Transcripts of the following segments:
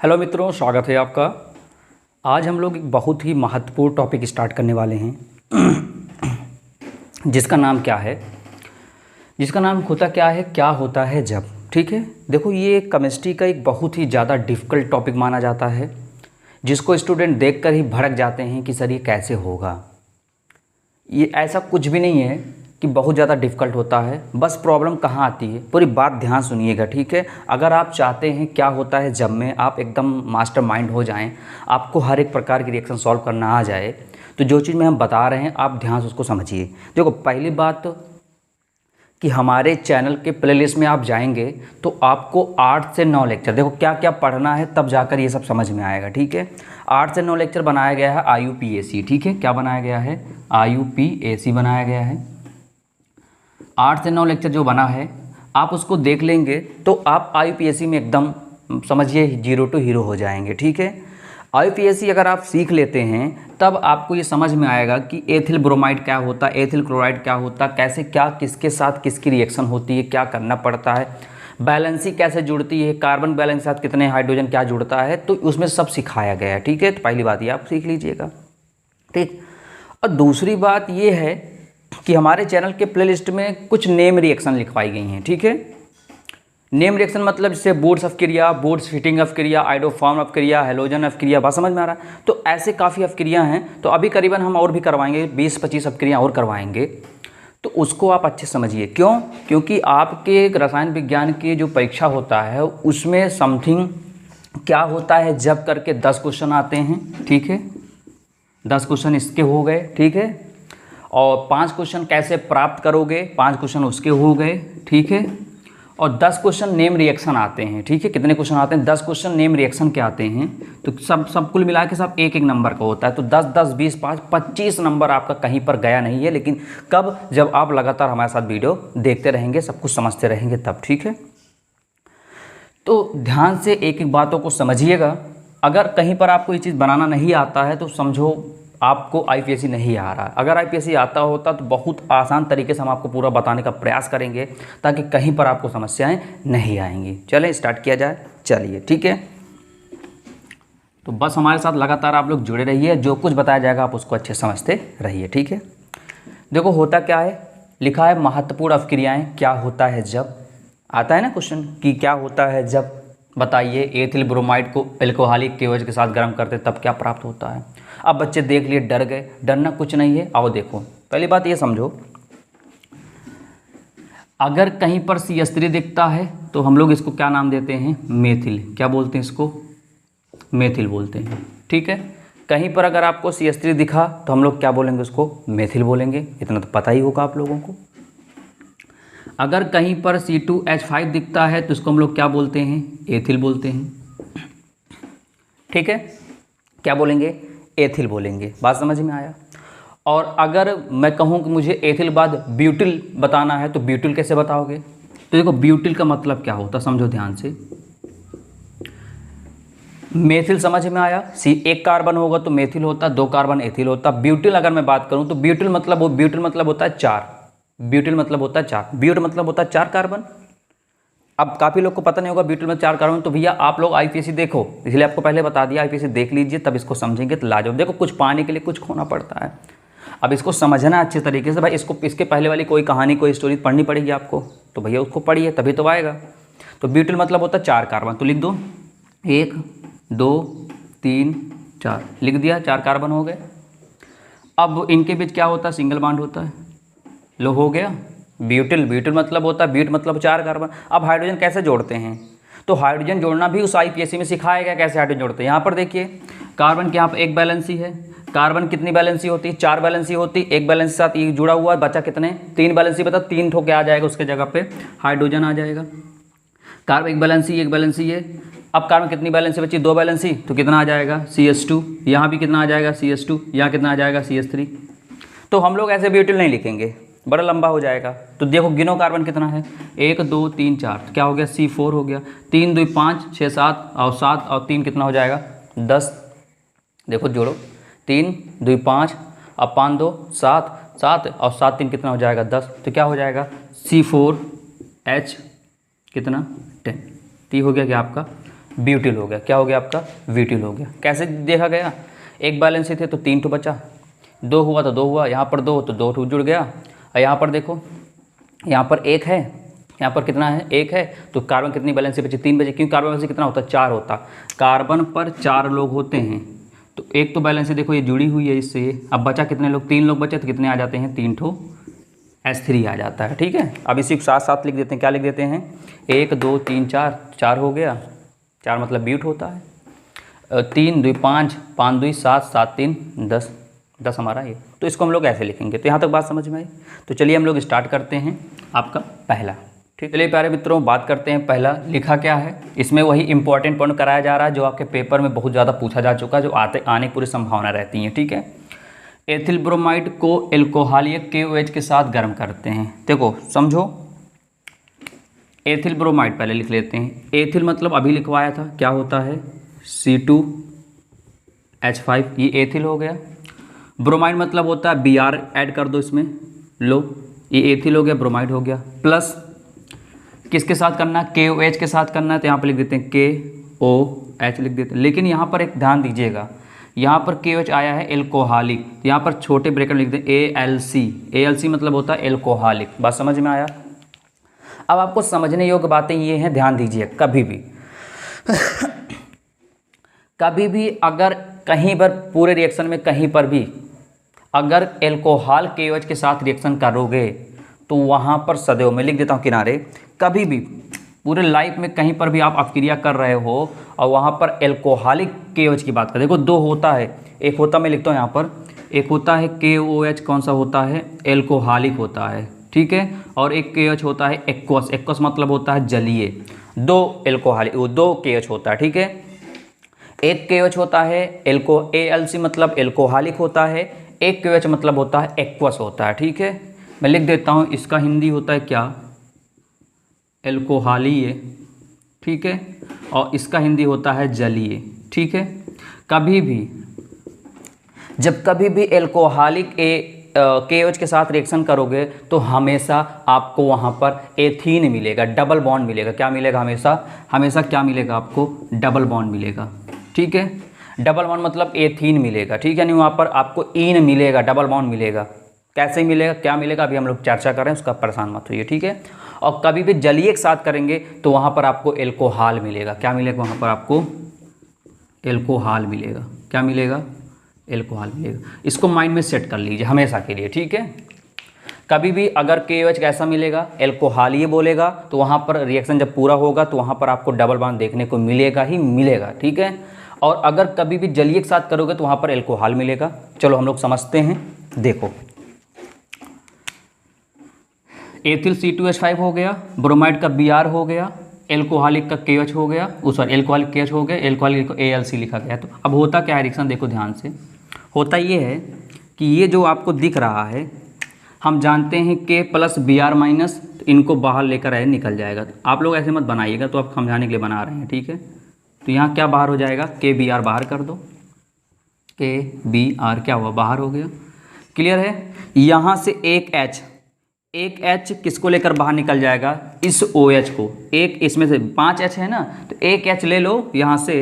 Hello मित्रों, स्वागत है आपका। आज हम लोग एक बहुत ही महत्वपूर्ण टॉपिक स्टार्ट करने वाले हैं जिसका नाम क्या है, जिसका नाम होता क्या होता है जब। ठीक है, देखो ये केमिस्ट्री का एक बहुत ही ज़्यादा डिफ़िकल्ट टॉपिक माना जाता है, जिसको स्टूडेंट देखकर ही भड़क जाते हैं कि सर ये कैसे होगा। ये ऐसा कुछ भी नहीं है कि बहुत ज़्यादा डिफ़िकल्ट होता है। बस प्रॉब्लम कहाँ आती है, पूरी बात ध्यान सुनिएगा। ठीक है, अगर आप चाहते हैं क्या होता है जब में आप एकदम मास्टर माइंड हो जाएं, आपको हर एक प्रकार की रिएक्शन सॉल्व करना आ जाए, तो जो चीज़ मैं हम बता रहे हैं आप ध्यान से उसको समझिए। देखो पहली बात कि हमारे चैनल के प्लेलिस्ट में आप जाएंगे तो आपको 8 से 9 लेक्चर, देखो क्या क्या पढ़ना है तब जाकर ये सब समझ में आएगा। ठीक है, 8 से 9 लेक्चर बनाया गया है IUPAC। ठीक है, क्या बनाया गया है? IUPAC बनाया गया है। 8 से 9 लेक्चर जो बना है आप उसको देख लेंगे तो आप IUPAC में एकदम समझिए 0 to हीरो हो जाएंगे। ठीक है, IUPAC अगर आप सीख लेते हैं तब आपको ये समझ में आएगा कि एथिल ब्रोमाइड क्या होता है, एथिल क्लोराइड क्या होता है, कैसे क्या किसके साथ किसकी रिएक्शन होती है, क्या करना पड़ता है, बैलेंसी कैसे जुड़ती है, कार्बन बैलेंस के साथ कितने हाइड्रोजन क्या जुड़ता है, तो उसमें सब सिखाया गया है। ठीक है, तो पहली बात ये आप सीख लीजिएगा। ठीक, और दूसरी बात ये है कि हमारे चैनल के प्लेलिस्ट में कुछ नेम रिएक्शन लिखवाई गई हैं। ठीक है, नेम रिएक्शन मतलब जैसे बोर्ड्स ऑफ क्रिया, बोर्ड्स फिटिंग ऑफ क्रिया, आइडोफॉर्म ऑफ क्रिया, हेलोजन ऑफ क्रिया, बात समझ में आ रहा है? तो ऐसे काफ़ी ऑफ क्रिया हैं, तो अभी करीबन हम और भी करवाएंगे, 20-25 ऑफ क्रिया और करवाएंगे, तो उसको आप अच्छे समझिए। क्यों? क्योंकि आपके रसायन विज्ञान की जो परीक्षा होता है उसमें समथिंग क्या होता है जब करके 10 क्वेश्चन आते हैं। ठीक है, 10 क्वेश्चन इसके हो गए। ठीक है, और 5 क्वेश्चन कैसे प्राप्त करोगे, 5 क्वेश्चन उसके हो गए। ठीक है, और 10 क्वेश्चन नेम रिएक्शन आते हैं। ठीक है, कितने क्वेश्चन आते हैं? 10 क्वेश्चन नेम रिएक्शन के आते हैं, तो सब कुल मिला के सब एक नंबर का होता है। तो 10, 10, 20, 5, 25 नंबर आपका कहीं पर गया नहीं है। लेकिन कब? जब आप लगातार हमारे साथ वीडियो देखते रहेंगे, सब कुछ समझते रहेंगे तब। ठीक है, तो ध्यान से एक एक बातों को समझिएगा। अगर कहीं पर आपको ये चीज़ बनाना नहीं आता है तो समझो आपको IUPAC नहीं आ रहा है। अगर IUPAC आता होता तो बहुत आसान तरीके से हम आपको पूरा बताने का प्रयास करेंगे ताकि कहीं पर आपको समस्याएं नहीं आएंगी। चलें स्टार्ट किया जाए। चलिए ठीक है, तो बस हमारे साथ लगातार आप लोग जुड़े रहिए, जो कुछ बताया जाएगा आप उसको अच्छे समझते रहिए। ठीक है, देखो होता क्या है, लिखा है महत्वपूर्ण अपक्रियाएँ क्या होता है जब। आता है ना क्वेश्चन कि क्या होता है जब, बताइए। एथिल ब्रोमाइड को एल्कोहलिक केवज के साथ गर्म करते तब क्या प्राप्त होता है। अब बच्चे देख लिए, डर गए। डरना कुछ नहीं है, आओ देखो। पहली बात ये समझो, अगर कहीं पर CH3 दिखता है तो हम लोग इसको क्या नाम देते हैं? मेथिल। क्या बोलते हैं इसको? मेथिल बोलते हैं। ठीक है, कहीं पर अगर आपको CH3 दिखा तो हम लोग क्या बोलेंगे? उसको मेथिल बोलेंगे। इतना तो पता ही होगा आप लोगों को। अगर कहीं पर C2H5 दिखता है तो इसको हम लोग क्या बोलते हैं? एथिल बोलते हैं। ठीक है, क्या बोलेंगे? एथिल बोलेंगे। बात समझ में आया? और अगर मैं कहूँ कि मुझे एथिल बाद ब्यूटिल बताना है तो ब्यूटिल कैसे बताओगे? तो देखो ब्यूटिल का मतलब क्या होता है, समझो ध्यान से। मेथिल समझ में आया, एक कार्बन होगा तो मेथिल होता, 2 कार्बन एथिल होता। ब्यूटिल अगर मैं बात करूँ तो ब्यूटिल मतलब होता है 4। ब्यूटिल मतलब होता है 4। ब्यूट मतलब होता है 4 कार्बन। अब काफ़ी लोग को पता नहीं होगा ब्यूटिल में 4 कार्बन, तो भैया आप लोग IUPAC देखो, इसलिए आपको पहले बता दिया। IUPAC देख लीजिए तब इसको समझेंगे तो लाजवाब। देखो कुछ पाने के लिए कुछ खोना पड़ता है। अब इसको समझना अच्छे तरीके से भाई। इसके पहले वाली कोई कहानी, कोई स्टोरी पढ़नी पड़ेगी आपको, तो भैया उसको पढ़िए तभी तो आएगा। तो ब्यूटिल मतलब होता है 4 कार्बन, तो लिख दो 1, 2, 3, 4, लिख दिया, 4 कार्बन हो गए। अब इनके बीच क्या होता है? सिंगल बॉन्ड होता है। लो हो गया ब्यूटिल। ब्यूटिल मतलब होता है, ब्यूट मतलब 4 कार्बन। अब हाइड्रोजन कैसे जोड़ते हैं? तो हाइड्रोजन जोड़ना भी उस IUPAC में सिखाया गया, कैसे हाइड्रोजन जोड़ते हैं। यहाँ पर देखिए कार्बन के यहाँ पर एक बैलेंसी है। कार्बन कितनी बैलेंसी होती है? 4 बैलेंसी होती है। एक बैलेंसी साथ ये जुड़ा हुआ है, बचा कितने? 3 बैलेंसी। बता 3 ठो क्या आ जाएगा उसके जगह पे? हाइड्रोजन आ जाएगा। कार्बन एक बैलेंसी है। अब कार्बन कितनी बैलेंसी बची? 2 बैलेंसी, तो कितना आ जाएगा? CH2। यहाँ भी कितना आ जाएगा? CH2। यहाँ कितना आ जाएगा? CH3। तो हम लोग ऐसे ब्यूटिल नहीं लिखेंगे, बड़ा लंबा हो जाएगा। तो देखो गिनो कार्बन कितना है? 1, 2, 3, 4, क्या हो गया? C4 हो गया। 3, 2, 5, 6, 7 और 7 और 3 कितना हो जाएगा? 10। देखो जोड़ो, 3, 2, 5 और 5, 2, 7, 7 और 7, 3 कितना हो जाएगा? 10। तो क्या हो जाएगा? C4H कितना? 10। तो ये हो गया क्या आपका ब्यूटिल हो गया। क्या हो गया आपका? ब्यूटिल हो गया। कैसे देखा गया? एक बैलेंसी थे तो 3 ठो बचा, 2 हुआ तो 2 हुआ, यहाँ पर 2 तो 2 ठो जुड़ गया। और यहाँ पर देखो, यहाँ पर 1 है, यहाँ पर कितना है? 1 है, तो कार्बन कितनी बैलेंसी बची? 3 बचे। क्यों? कार्बन बैलेंसी कितना होता है? 4 होता। कार्बन पर 4 लोग होते हैं, तो एक तो बैलेंसी देखो ये जुड़ी हुई है इससे ये। अब बचा कितने लोग? 3 लोग बचे, तो कितने आ जाते हैं? 3 ठो H3 आ जाता है। ठीक है, अब इसी को साथ साथ लिख देते हैं। क्या लिख देते हैं? 1 2 3 4, 4 हो गया, 4 मतलब ब्यूट होता है। 3 2 5, 5 2 7, 7 3 10, 10 हमारा ये। तो इसको हम लोग ऐसे लिखेंगे। तो यहाँ तक बात समझ में आई? तो चलिए हम लोग स्टार्ट करते हैं आपका पहला। ठीक, चलिए प्यारे मित्रों, बात करते हैं पहला लिखा क्या है। इसमें वही इंपॉर्टेंट पॉइंट कराया जा रहा है जो आपके पेपर में बहुत ज़्यादा पूछा जा चुका है, जो आने की पूरी संभावना रहती है। ठीक है, एथिल ब्रोमाइड को एल्कोहलिक KOH के साथ गर्म करते हैं। देखो समझो, एथिल ब्रोमाइड पहले लिख लेते हैं। एथिल मतलब अभी लिखवाया था, क्या होता है? C2H5, ये एथिल हो गया। ब्रोमाइड मतलब होता है Br ऐड कर दो इसमें, लो ये एथिल हो गया, ब्रोमाइड हो गया। प्लस किसके साथ करना है? KOH के साथ करना है, तो यहाँ पर लिख देते हैं KOH लिख देते हैं। लेकिन यहाँ पर एक ध्यान दीजिएगा, यहाँ पर KOH आया है एल्कोहलिक, यहाँ पर छोटे ब्रैकेट लिख दें ALC। ALC मतलब होता है एल्कोहलिक। बात समझ में आया? अब आपको समझने योग्य बातें ये हैं, ध्यान दीजिए। कभी भी कभी भी अगर कहीं पर पूरे रिएक्शन में कहीं पर भी अगर एल्कोहल KOH के साथ रिएक्शन करोगे तो वहाँ पर सदैव, मैं लिख देता हूँ किनारे, कभी भी पूरे लाइफ में कहीं पर भी आप अपक्रिया कर रहे हो और वहाँ पर एल्कोहलिक KOH की बात करें, देखो 2 होता है। एक होता, मैं लिखता हूँ यहाँ पर, एक होता है KOH, कौन सा होता है? एल्कोहलिक होता है। ठीक है, और एक KOH होता है एक्वस। एक्वस मतलब होता है जलीय। 2 एल्कोहलिक, 2 KOH होता है। ठीक है, एक KOH होता है ALC मतलब एल्कोहलिक होता है, एक KOH मतलब होता है एक्वस होता है। ठीक है, मैं लिख देता हूँ, इसका हिंदी होता है क्या? एल्कोहलीय। ठीक है, और इसका हिंदी होता है जलीय। ठीक है, कभी भी जब कभी भी एल्कोहलिक KOH के साथ रिएक्शन करोगे तो हमेशा आपको वहाँ पर एथीन मिलेगा, डबल बॉन्ड मिलेगा। क्या मिलेगा? हमेशा क्या मिलेगा आपको? डबल बॉन्ड मिलेगा। ठीक है, डबल बॉन्ड मतलब एथीन मिलेगा। ठीक है, नहीं वहाँ पर आपको इन मिलेगा, डबल बॉन्ड मिलेगा। कैसे मिलेगा, क्या मिलेगा, अभी हम लोग चर्चा कर रहे हैं, उसका परेशान मत होइए। ठीक है, और कभी भी जलीय के साथ करेंगे तो वहाँ पर आपको एल्कोहल मिलेगा। क्या मिलेगा? वहाँ पर आपको एल्कोहल मिलेगा। क्या मिलेगा? एल्कोहल मिलेगा। इसको माइंड में सेट कर लीजिए हमेशा के लिए। ठीक है, कभी भी अगर KOH कैसा मिलेगा? एल्कोहलीय बोलेगा, तो वहाँ पर रिएक्शन जब पूरा होगा तो वहाँ पर आपको डबल बॉन्ड देखने को मिलेगा ही मिलेगा। ठीक है, और अगर कभी भी जलीय के साथ करोगे तो वहाँ पर एल्कोहल मिलेगा। चलो हम लोग समझते हैं। देखो, एथिल C2H5 हो गया, ब्रोमाइड का Br हो गया, एल्कोहलिक का KOH हो गया, सॉरी एल्कोहलिक KOH हो गया, एल्कोहलिक को ALC लिखा गया। तो अब होता क्या है रिएक्शन? देखो ध्यान से, होता ये है कि ये जो आपको दिख रहा है, हम जानते हैं K प्लस Br माइनस, तो इनको बाहर लेकर आए निकल जाएगा। तो आप लोग ऐसे मत बनाइएगा, तो आप समझाने के लिए बना रहे हैं। ठीक है, तो यहाँ क्या बाहर हो जाएगा? KBr बाहर कर दो, KBr क्या हुआ? बाहर हो गया। क्लियर है? यहाँ से एक H किसको लेकर बाहर निकल जाएगा? इस OH को। एक इसमें से 5 H है ना, तो एक H ले लो यहाँ से,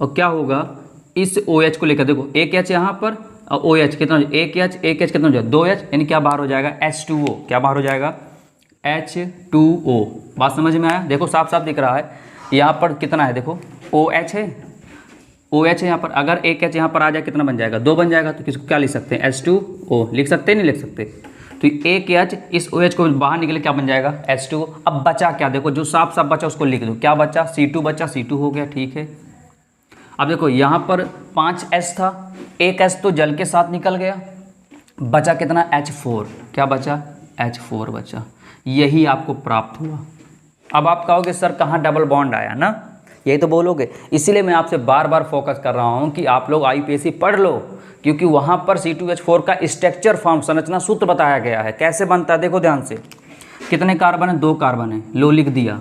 और क्या होगा? इस OH को लेकर, देखो एक H यहाँ पर और OH कितना? एक H कितना हो जाएगा? 2H, यानी क्या बाहर हो जाएगा? H2O। क्या बाहर हो जाएगा? H2O। बात समझ में आया? देखो साफ साफ दिख रहा है। यहाँ पर कितना है? देखो OH है, OH है यहाँ पर। अगर एक H यहाँ पर आ जाए कितना बन जाएगा? 2 बन जाएगा। तो किसको क्या लिख सकते हैं? H2O लिख सकते हैं, नहीं लिख सकते? तो एक H इस OH को बाहर निकले, क्या बन जाएगा? H2O। अब बचा क्या? देखो जो साफ साफ बचा उसको लिख दो। क्या बचा? C2 बचा, C2 हो गया। ठीक है, अब देखो यहाँ पर 5 S था, एक S तो जल के साथ निकल गया, बचा कितना? H4। क्या बचा? H4 बचा। यही आपको प्राप्त हुआ। अब आप कहोगे सर कहाँ डबल बॉन्ड आया ना, यही तो बोलोगे। इसीलिए मैं आपसे बार बार फोकस कर रहा हूँ कि आप लोग IPSC पढ़ लो, क्योंकि वहाँ पर C2H4 का स्ट्रक्चर फॉर्म, संरचना सूत्र बताया गया है, कैसे बनता है। देखो ध्यान से, कितने कार्बन है? 2 कार्बन है, लो लिख दिया।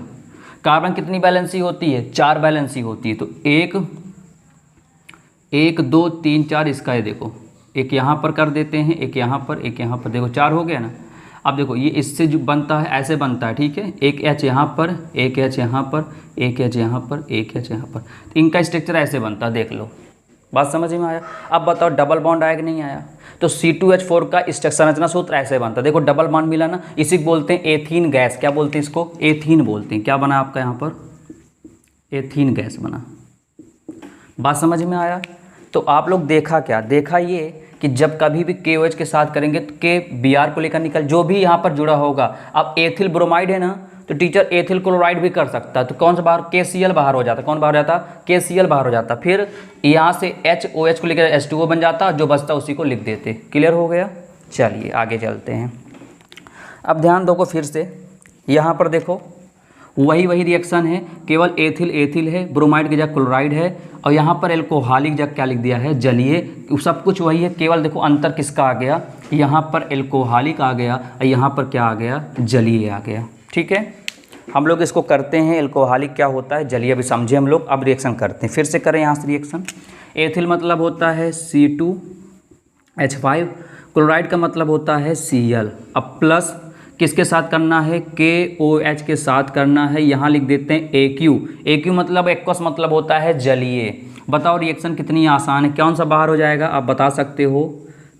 कार्बन कितनी बैलेंसी होती है? 4 बैलेंसी होती है। तो 1 2 3 4 इसका है, देखो एक यहाँ पर कर देते हैं, एक यहाँ पर, एक यहाँ पर, देखो 4 हो गया ना। अब देखो ये इससे जो बनता है ऐसे बनता है, ठीक है, एक एच यहाँ पर, एक एच यहाँ पर, एक एच यहाँ पर, एक एच यहाँ पर, तो इनका स्ट्रक्चर ऐसे बनता है, देख लो। बात समझ में आया? अब बताओ डबल बॉन्ड आया कि नहीं आया? तो C2H4 का संरचना सूत्र ऐसे बनता है, देखो डबल बॉन्ड मिला ना, इसी को बोलते हैं एथीन गैस। क्या बोलते हैं इसको? एथीन बोलते हैं। क्या बना आपका यहाँ पर? एथीन गैस बना। बात समझ में आया? तो आप लोग देखा क्या? देखा ये कि जब कभी भी KOH के साथ करेंगे तो के Br को लेकर निकल, जो भी यहाँ पर जुड़ा होगा। अब एथिल ब्रोमाइड है ना, तो टीचर एथिल क्लोराइड भी कर सकता है, तो कौन सा बाहर? KCl बाहर हो जाता। कौन बाहर हो जाता? KCl बाहर हो जाता। फिर यहाँ से HOH को लेकर H2O बन जाता, जो बचता उसी को लिख देते। क्लियर हो गया? चलिए आगे चलते हैं। अब ध्यान दो फिर से, यहाँ पर देखो वही रिएक्शन है, केवल एथिल है, ब्रोमाइड की जगह क्लोराइड है, और यहाँ पर एल्कोहलिक जगह क्या लिख दिया है? जलीय। सब कुछ वही है, केवल देखो अंतर किसका आ गया? यहाँ पर एल्कोहलिक आ गया और यहाँ पर क्या आ गया? जलीय आ गया। ठीक है, हम लोग इसको करते हैं। एल्कोहलिक क्या होता है? जलीय भी समझे हम लोग। अब रिएक्शन करते हैं, फिर से करें यहाँ से रिएक्शन। एथिल मतलब होता है C2H5, क्लोराइड का मतलब होता है Cl। अब प्लस किसके साथ करना है? KOH के साथ करना है। यहाँ लिख देते हैं AQ मतलब एक्वस मतलब होता है जलीय। बताओ रिएक्शन कितनी आसान है, कौन सा बाहर हो जाएगा? आप बता सकते हो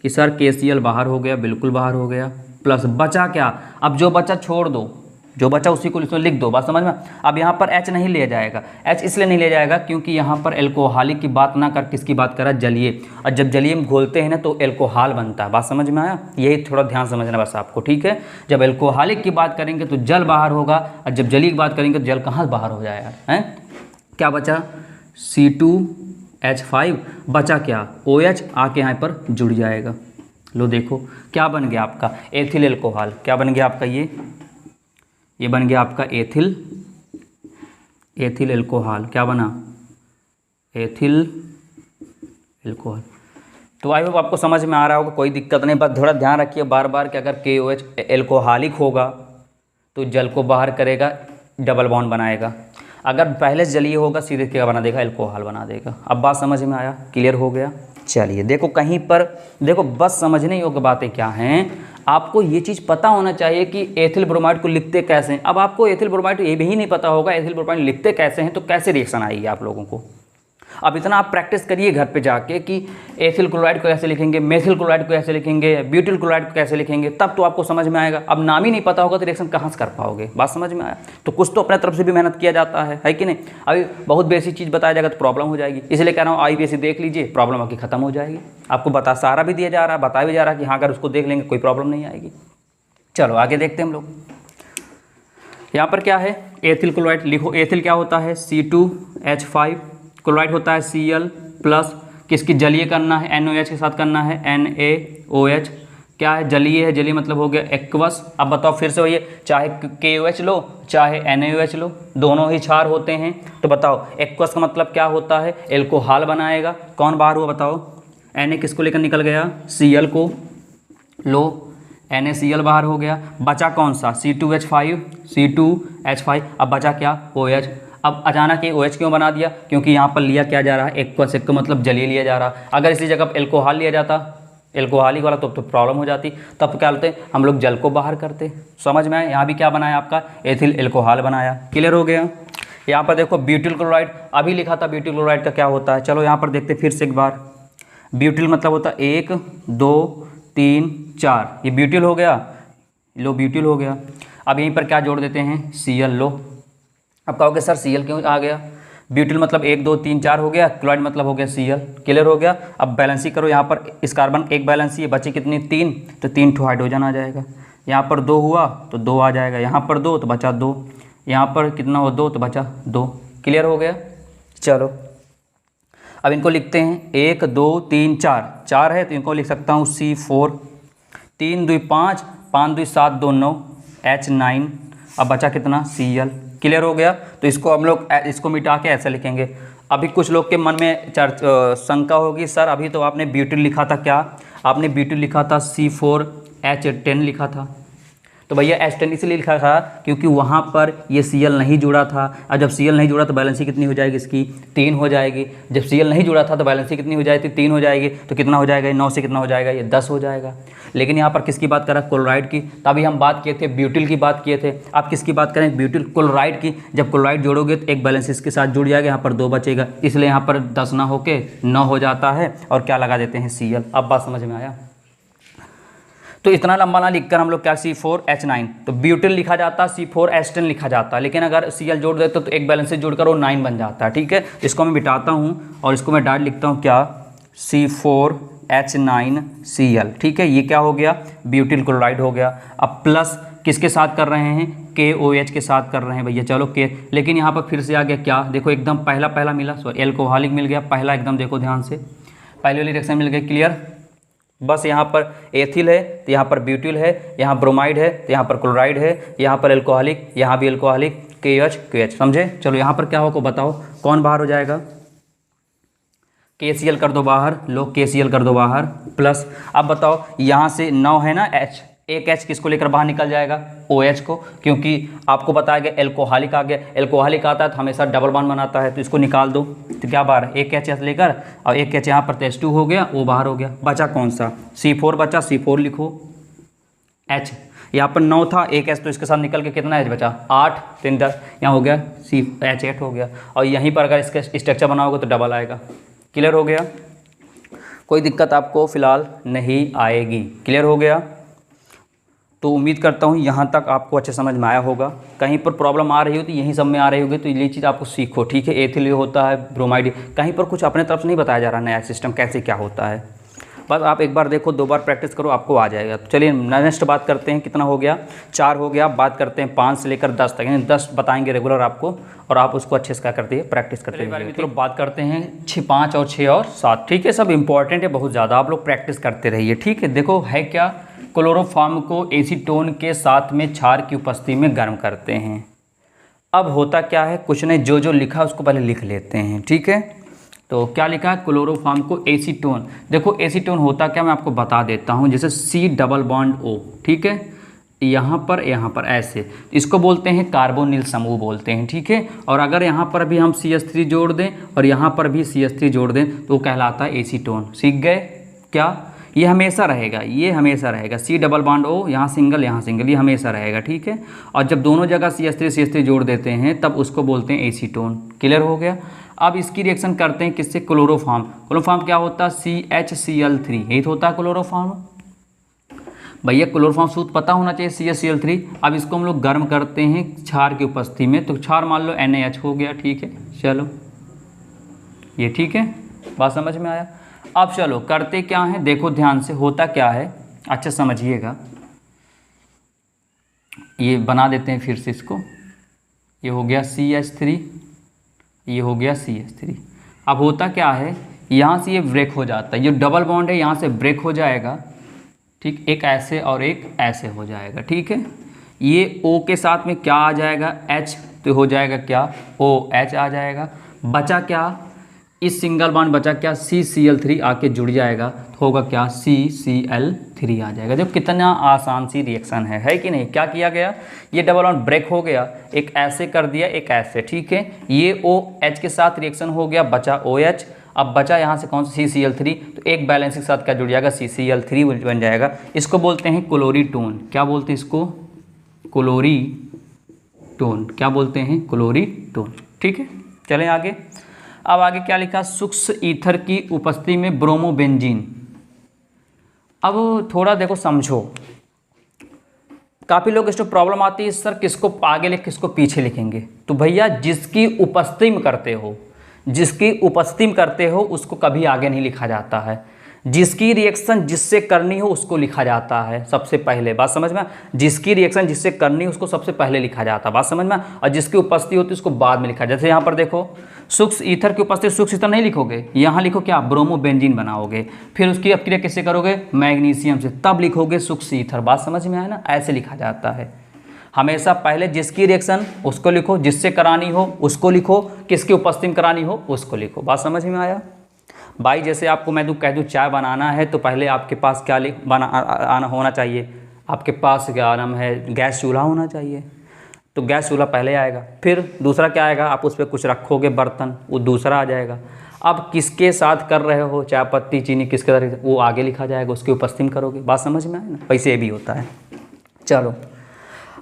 कि सर KCl बाहर हो गया, बिल्कुल बाहर हो गया। प्लस बचा क्या? अब जो बचा छोड़ दो, जो बचा उसी को इसमें लिख दो। बात समझ में? अब यहाँ पर H नहीं लिया जाएगा। H इसलिए नहीं लिया जाएगा क्योंकि यहाँ पर एल्कोहलिक की बात ना कर, किसकी बात करा? जलीय। और जब जलीय में घोलते हैं ना तो एल्कोहल बनता है। बात समझ में आया? यही थोड़ा ध्यान समझना बस आपको, ठीक है। जब एल्कोहलिक की बात करेंगे तो जल बाहर होगा, और जब जलीय की बात करेंगे तो जल कहाँ बाहर हो जाएगा? हैं, क्या बचा? C2H5 बचा क्या? OH आके यहाँ पर जुड़ जाएगा। लो देखो क्या बन गया आपका? Ethyl alcohol. क्या बन गया आपका? ये बन गया आपका एथिल एल्कोहल। क्या बना? Ethyl alcohol. तो आई होप आपको समझ में आ रहा होगा, कोई दिक्कत नहीं। बस थोड़ा ध्यान रखिए बार बार कि अगर KOH एल्कोहलिक होगा तो जल को बाहर करेगा, डबल बॉन्ड बनाएगा। अगर पहले से जलीय होगा सीधे क्या बना देगा? एल्कोहल बना देगा। अब बात समझ में आया? क्लियर हो गया? चलिए देखो कहीं पर देखो, बस समझने योग्य बातें क्या हैं, आपको ये चीज़ पता होना चाहिए कि एथिल ब्रोमाइड को लिखते कैसे हैं। अब आपको एथिल ब्रोमाइड ये भी नहीं पता होगा एथिल ब्रोमाइड लिखते कैसे हैं, तो कैसे रिएक्शन आएगी आप लोगों को? अब इतना आप प्रैक्टिस करिए घर पे जाके कि एथिल क्लोराइड को कैसे लिखेंगे, मेथिल क्लोराइड को कैसे लिखेंगे, ब्यूटिल क्लोराइड को कैसे लिखेंगे, तब तो आपको समझ में आएगा। अब नाम ही नहीं पता होगा तो रिएक्शन कहाँ से कर पाओगे? बात समझ में आया? तो कुछ तो अपने तरफ से भी मेहनत किया जाता है कि नहीं? अभी बहुत बेसिक चीज़ बताया जाएगा तो प्रॉब्लम हो जाएगी, इसलिए कह रहा हूँ IPSC देख लीजिए, प्रॉब्लम आपकी खत्म हो जाएगी। आपको सारा भी दिया जा रहा है, बताया भी जा रहा है कि हाँ अगर उसको देख लेंगे कोई प्रॉब्लम नहीं आएगी। चलो आगे देखते हैं हम लोग। यहाँ पर क्या है? एथिल क्लोराइड लिखो। एथिल क्या होता है? C2H5, क्लोराइड होता है Cl प्लस, किसकी? जलीय करना है, NaOH के साथ करना है, NaOH। क्या है? जलीय है, जलीय मतलब हो गया एक्वस। अब बताओ फिर से वही, चाहे KOH लो चाहे NaOH लो, दोनों ही क्षार होते हैं। तो बताओ एक्वस का मतलब क्या होता है? एल्कोहल बनाएगा। कौन बाहर हुआ बताओ? Na किसको लेकर निकल गया? Cl को। लो NaCl बाहर हो गया। बचा कौन सा? C2H5। अब बचा क्या? OH। अब अचानक ये OH क्यों बना दिया? क्योंकि यहाँ पर लिया क्या जा रहा है? एक्वस। एक मतलब जलीय लिया जा रहा। अगर इसी जगह एल्कोहल लिया जाता, एल्कोहलिक वाला, तो प्रॉब्लम हो जाती। तब क्या करते? हम लोग जल को बाहर करते। समझ में आया? यहाँ भी क्या बनाया आपका? एथिल एल्कोहल बनाया। क्लियर हो गया? यहाँ पर देखो ब्यूटिल क्लोराइड, अभी लिखा था ब्यूटिल क्लोराइड का क्या होता है। चलो यहाँ पर देखते फिर से एक बार। ब्यूटिल मतलब होता है 1 2 3 4, ये ब्यूटिल हो गया। लो ब्यूटिल हो गया। अब यहीं पर क्या जोड़ देते हैं? Cl। लो अब कहोगे सर Cl क्यों आ गया? ब्यूटिल मतलब 1 2 3 4 हो गया, क्लोराइड मतलब हो गया Cl। क्लियर हो गया? अब बैलेंसी करो। यहाँ पर इस कार्बन एक बैलेंसी है, बचे कितनी? 3, तो 3 ठो हाइड्रोजन आ जाएगा। यहाँ पर 2 हुआ तो 2 आ जाएगा, यहाँ पर 2 तो बचा 2, यहाँ पर कितना हो? 2 तो बचा 2। क्लियर हो गया? चलो अब इनको लिखते हैं 1 2 3 4, 4 है तो इनको लिख सकता हूँ C4। 3 2 5, 5 2 7 2 9, H9। अब बचा कितना? Cl। क्लियर हो गया? तो इसको हम लोग इसको मिटा के ऐसे लिखेंगे। अभी कुछ लोग के मन में शंका होगी, सर अभी तो आपने ब्यूटिल लिखा था। क्या आपने ब्यूटिल लिखा था? C4H10 लिखा था। तो भैया H10 इसलिए लिखा था क्योंकि वहाँ पर ये Cl नहीं जुड़ा था, और जब Cl नहीं जुड़ा तो बैलेंसी कितनी हो जाएगी इसकी? 3 हो जाएगी। जब Cl नहीं जुड़ा था तो बैलेंसी कितनी हो जाएगी? 3 हो जाएगी। तो कितना हो जाएगा? 9 से कितना हो जाएगा? ये 10 हो जाएगा। लेकिन यहाँ पर किसकी बात कर रहा है, क्लोराइड की। तभी हम बात किए थे ब्यूटिल की बात किए थे, आप किसकी बात करें, ब्यूटिल क्लोराइड की। जब क्लोराइड जोड़ोगे तो एक बैलेंस इसके साथ जुड़ जाएगा, यहाँ पर 2 बचेगा, इसलिए यहाँ पर 10 ना होके 9 हो जाता है और क्या लगा देते हैं Cl। अब बात समझ में आया। तो इतना लंबा ना लिखकर हम लोग क्या C4H9, तो ब्यूटिल लिखा जाता, C4H10 लिखा जाता, लेकिन अगर Cl जोड़ देते तो एक बैलेंस से जोड़कर वो 9 बन जाता है। ठीक है, इसको मैं मिटाता हूँ और इसको मैं डायरेक्ट लिखता हूँ क्या, C4H9Cl। ठीक है, ये क्या हो गया, ब्यूटिल क्लोराइड हो गया। अब प्लस किसके साथ कर रहे हैं, KOH के साथ कर रहे हैं भैया, चलो के, लेकिन यहाँ पर फिर से आ गया क्या, देखो एकदम पहला मिला, सॉरी एल्कोहलिक मिल गया पहला, एकदम देखो ध्यान से, पहले वाली रिएक्शन मिल गई, क्लियर। बस यहाँ पर एथिल है तो यहाँ पर ब्यूटिल है, यहाँ ब्रोमाइड है तो यहाँ पर क्लोराइड है, यहाँ पर एल्कोहलिक, यहाँ भी एल्कोहलिक, KH, समझे। चलो यहाँ पर क्या होगा बताओ, कौन बाहर हो जाएगा, KCl कर दो बाहर, लो KCl कर दो बाहर, प्लस अब बताओ यहाँ से 9 है ना H, एक H किसको लेकर बाहर निकल जाएगा, OH को, क्योंकि आपको बताया गया एल्कोहलिक आ गया, एल्कोहलिक आता है तो हमेशा डबल बॉन्ड बनाता है, तो इसको निकाल दो, तो क्या बाहर एक H लेकर और एक H यहाँ पर H2 हो गया, वो बाहर हो गया, बचा कौन सा, C4 बचा, C4 लिखो, H यहाँ पर 9 था, एक H तो इसके साथ निकल के कितना H बचा, 8, 3, 10, यहाँ हो गया H8 हो गया, और यहीं पर अगर इसका स्ट्रक्चर बनाओगे तो डबल आएगा। क्लियर हो गया, कोई दिक्कत आपको फ़िलहाल नहीं आएगी। क्लियर हो गया, तो उम्मीद करता हूँ यहाँ तक आपको अच्छे समझ में आया होगा। कहीं पर प्रॉब्लम आ रही हो तो यहीं सब में आ रही होगी, तो ये चीज़ आपको सीखो। ठीक है, एथिल होता है, ब्रोमाइड, कहीं पर कुछ अपने तरफ से नहीं बताया जा रहा नया सिस्टम कैसे क्या होता है, बस आप एक बार देखो, 2 बार प्रैक्टिस करो, आपको आ जाएगा। तो चलिए नेक्स्ट बात करते हैं, कितना हो गया, 4 हो गया। बात करते हैं 5 से लेकर 10 तक, यानी 10 बताएंगे रेगुलर आपको, और आप उसको अच्छे से क्या करते हैं, प्रैक्टिस करते हैं। तो बात करते हैं 5 और 6 और 7। ठीक है, सब इंपॉर्टेंट है बहुत ज़्यादा, आप लोग प्रैक्टिस करते रहिए। ठीक है, देखो है क्या, क्लोरोफॉर्म को एसीटोन के साथ में क्षार की उपस्थिति में गर्म करते हैं। अब होता क्या है, कुछ नहीं, जो जो लिखा उसको पहले लिख लेते हैं। ठीक है, तो क्या लिखा है, क्लोरोफॉर्म को एसीटोन, देखो एसीटोन होता क्या मैं आपको बता देता हूँ, जैसे C+O। ठीक है, यहाँ पर ऐसे, इसको बोलते हैं कार्बोनिल समूह बोलते हैं। ठीक है, और अगर यहाँ पर भी हम CH3 जोड़ दें और यहाँ पर भी CH3 जोड़ दें तो कहलाता है एसीटोन। सीख गए क्या, ये हमेशा रहेगा, ये हमेशा रहेगा, C+O, यहाँ सिंगल यहाँ सिंगल, ये हमेशा रहेगा। ठीक है, और जब दोनों जगह CH3 जोड़ देते हैं तब उसको बोलते हैं एसीटोन। क्लियर हो गया। अब इसकी रिएक्शन करते हैं किससे, क्लोरोफॉर्म। क्लोरोफॉर्म क्या होता है, CHCl3, यही तो होता है क्लोरोफॉर्म भैया। क्लोरोफॉर्म सूत्र पता होना चाहिए, CHCl3। अब इसको हम लोग गर्म करते हैं क्षार की उपस्थिति में, तो क्षार मान लो NaH हो गया। ठीक है, चलो ये ठीक है, बात समझ में आया। अब चलो करते क्या है, देखो ध्यान से, होता क्या है, अच्छा समझिएगा, ये बना देते हैं फिर से इसको, ये हो गया CH3, ये हो गया CH3। अब होता क्या है, यहाँ से ये ब्रेक हो जाता है, ये डबल बॉन्ड है, यहाँ से ब्रेक हो जाएगा। ठीक, एक ऐसे और एक ऐसे हो जाएगा। ठीक है, ये O के साथ में क्या आ जाएगा, H, तो हो जाएगा क्या, OH आ जाएगा। बचा क्या, इस सिंगल बॉन्ड बचा क्या, CCl3 आके जुड़ जाएगा, तो होगा क्या, CCl3 आ जाएगा। जब कितना आसान सी रिएक्शन है कि नहीं। क्या किया गया, ये डबल बॉन्ड ब्रेक हो गया, एक ऐसे कर दिया, एक ऐसे। ठीक है, ये OH के साथ रिएक्शन हो गया, बचा OH। अब बचा यहाँ से कौन सा, CCl3, तो एक बैलेंस के साथ क्या जुड़ जाएगा, CCl3 बन जाएगा। इसको बोलते हैं क्लोरीटोन। क्या बोलते हैं इसको, क्लोरीटोन। क्या बोलते हैं, क्लोरीटोन। ठीक है, चलें आगे। अब आगे क्या लिखा, सूक्ष्म ईथर की उपस्थिति में ब्रोमोबेंजीन। अब थोड़ा देखो समझो, काफ़ी लोग इसको प्रॉब्लम आती है, सर किसको आगे लिख किसको पीछे लिखेंगे। तो भैया जिसकी उपस्थिति में करते हो, जिसकी उपस्थिति में करते हो उसको कभी आगे नहीं लिखा जाता है। जिसकी रिएक्शन जिससे करनी हो उसको लिखा जाता है सबसे पहले, बात समझ में। जिसकी रिएक्शन जिससे करनी हो उसको सबसे पहले लिखा जाता है, बात समझ में। और जिसकी उपस्थिति होती है उसको बाद में लिखा जाता है। जैसे यहाँ पर देखो, सूक्ष्म ईथर की उपस्थिति, सूक्ष्म ईथर नहीं लिखोगे, यहाँ लिखो क्या, ब्रोमोबेंजीन बनाओगे, फिर उसकी अपक्रिया किससे करोगे, मैग्नीशियम से, तब लिखोगे सूक्ष्म ईथर। बात समझ में आया ना, ऐसे लिखा जाता है हमेशा। पहले जिसकी रिएक्शन उसको लिखो, जिससे करानी हो उसको लिखो, किसकी उपस्थिति में करानी हो उसको लिखो। बात समझ में आया भाई। जैसे आपको मैं कह दूँ चाय बनाना है तो पहले आपके पास क्या आना होना चाहिए, आपके पास क्या नाम है, गैस चूल्हा होना चाहिए। तो गैस चूल्हा पहले आएगा, फिर दूसरा क्या आएगा, आप उस पर कुछ रखोगे बर्तन, वो दूसरा आ जाएगा। अब किसके साथ कर रहे हो, चाय पत्ती चीनी किसके साथ, वो आगे लिखा जाएगा, उसकी उपस्थिति में करोगे। बात समझ में आए ना, वैसे ये भी होता है। चलो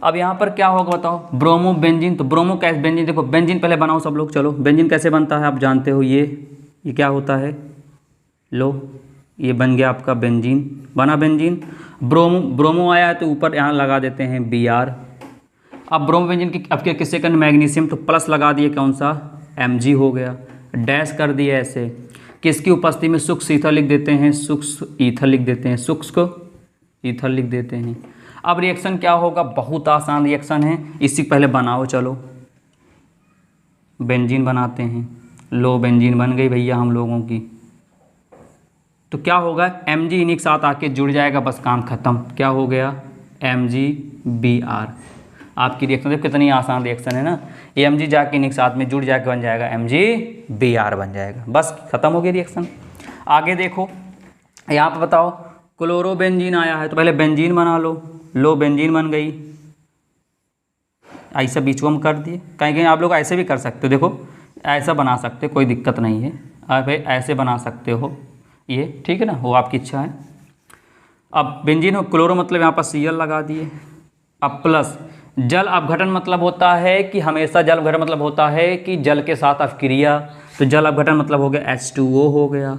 अब यहाँ पर क्या होगा बताओ, ब्रोमो बेंजीन। तो ब्रोमो कैसे बेंजीन, देखो बेंजीन पहले बनाओ सब लोग। चलो बेंजीन कैसे बनता है आप जानते हो, ये क्या होता है, लो ये बन गया आपका बेंजीन, बना बेंजीन। ब्रोमो आया है तो ऊपर यहाँ लगा देते हैं Br। अब ब्रोमो बेंजीन की अब क्या किससे करना, मैग्नीशियम, तो प्लस लगा दिए, कौन सा, Mg हो गया, डैश कर दिया ऐसे। किसकी उपस्थिति में, शुष्क ईथर लिख देते हैं, शुष्क ईथर लिख देते हैं, शुष्क ईथर लिख देते हैं। अब रिएक्शन क्या होगा, बहुत आसान रिएक्शन है, इससे पहले बनाओ। चलो बेंजीन बनाते हैं, लो बेंजीन बन गई भैया हम लोगों की। तो क्या होगा, Mg इन्हीं के साथ आके जुड़ जाएगा, बस काम खत्म। क्या हो गया, MgBr। आपकी रिएक्शन देखो कितनी आसान रिएक्शन है ना, ये Mg जाके इन्हीं के साथ में जुड़ जाके बन जाएगा MgBr बन जाएगा, बस खत्म हो गई रिएक्शन। आगे देखो यहाँ पे बताओ, क्लोरोबेंजीन आया है तो पहले बेंजीन बना लो बेंजीन बन गई, ऐसा बीच में कर दिए। कहीं आप लोग ऐसे भी कर सकते हो, देखो ऐसा बना सकते हो, कोई दिक्कत नहीं है, आप ऐसे बना सकते हो ये, ठीक है ना, वो आपकी इच्छा है। अब बेंजीन और क्लोरो मतलब यहाँ पर Cl लगा दिए। अब प्लस जल अपघटन मतलब होता है कि हमेशा जल अपघटन मतलब होता है कि जल के साथ अपक्रिया, तो जल अपघटन मतलब हो गया H2O हो गया।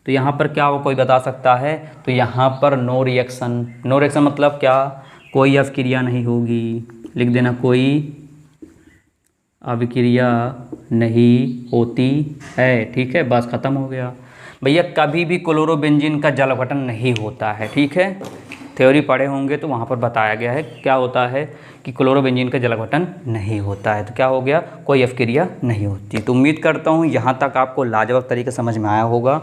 तो यहाँ पर क्या हो, कोई बता सकता है, तो यहाँ पर नो रिएक्शन। नो रिएक्शन मतलब क्या, कोई अभिक्रिया नहीं होगी, लिख देना, कोई अभिक्रिया नहीं होती है, ठीक है, बस खत्म हो गया भैया। कभी भी क्लोरोबेंजीन का जल अपघटन नहीं होता है, ठीक है, थ्योरी पढ़े होंगे तो वहाँ पर बताया गया है क्या होता है कि क्लोरोबेंजीन का जल अपघटन नहीं होता है। तो क्या हो गया, कोई अभिक्रिया नहीं होती। तो उम्मीद करता हूँ यहाँ तक आपको लाजवाब तरीके समझ में आया होगा।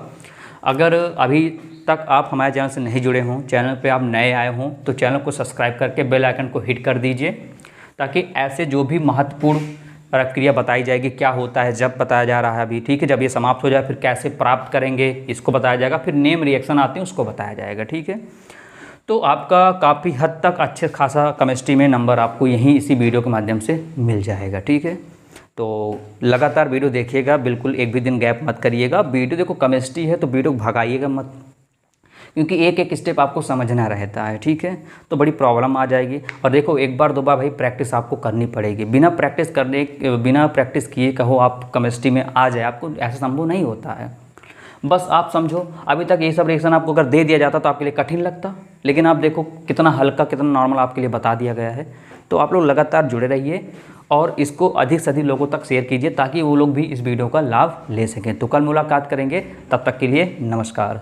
अगर अभी तक आप हमारे चैनल से नहीं जुड़े हों, चैनल पे आप नए आए हों, तो चैनल को सब्सक्राइब करके बेल आइकन को हिट कर दीजिए, ताकि ऐसे जो भी महत्वपूर्ण प्रक्रिया बताई जाएगी, क्या होता है जब बताया जा रहा है अभी, ठीक है, जब ये समाप्त हो जाए फिर कैसे प्राप्त करेंगे इसको बताया जाएगा, फिर नेम रिएक्शन आते हैं उसको बताया जाएगा, ठीक है। तो आपका काफ़ी हद तक अच्छे खासा केमिस्ट्री में नंबर आपको यहीं इसी वीडियो के माध्यम से मिल जाएगा, ठीक है। तो लगातार वीडियो देखिएगा, बिल्कुल एक भी दिन गैप मत करिएगा। वीडियो देखो केमिस्ट्री है तो वीडियो को भगाइएगा मत, क्योंकि एक एक स्टेप आपको समझना रहता है, ठीक है, तो बड़ी प्रॉब्लम आ जाएगी। और देखो एक बार दो बार भाई प्रैक्टिस आपको करनी पड़ेगी, बिना प्रैक्टिस किए कहो आप केमिस्ट्री में आ जाए, आपको ऐसा संभव नहीं होता है। बस आप समझो, अभी तक ये सब रिएक्शन आपको अगर दे दिया जाता तो आपके लिए कठिन लगता, लेकिन आप देखो कितना हल्का कितना नॉर्मल आपके लिए बता दिया गया है। तो आप लोग लगातार जुड़े रहिए और इसको अधिक से अधिक लोगों तक शेयर कीजिए, ताकि वो लोग भी इस वीडियो का लाभ ले सकें। तो कल मुलाकात करेंगे, तब तक के लिए नमस्कार।